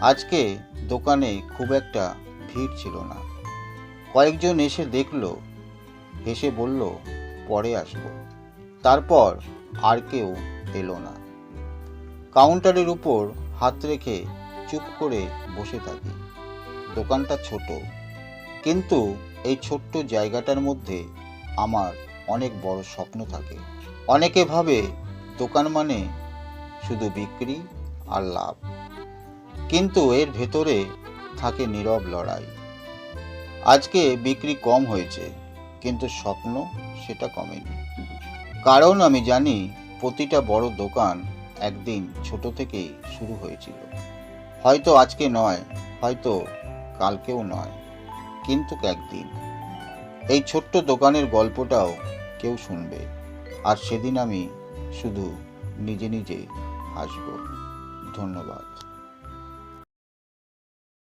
আজকে দোকানে খুব একটা ভিড় ছিল না। কয়েকজন এসে দেখলো, হেসে বলল, পরে আসবো। তারপর আর কেউ এলো না। কাউন্টারের উপর হাত রেখে চুপ করে বসে থাকি। দোকানটা ছোট, কিন্তু এই ছোট্ট জায়গাটার মধ্যে আমার অনেক বড় স্বপ্ন থাকে। অনেকে ভাবে দোকান মানে শুধু বিক্রি আর লাভ, কিন্তু এর ভেতরে থাকে নীরব লড়াই। আজকে বিক্রি কম হয়েছে, কিন্তু স্বপ্ন সেটা কমেনি। কারণ আমি জানি প্রতিটা বড় দোকান একদিন ছোট থেকেই শুরু হয়েছিল। হয়তো আজকে নয়, হয়তো কালকেও নয়, কিন্তু একদিন এই ছোট্ট দোকানের গল্পটাও কেউ শুনবে, আর সেদিন আমি শুধু নিজে নিজে হাসব। ধন্যবাদ।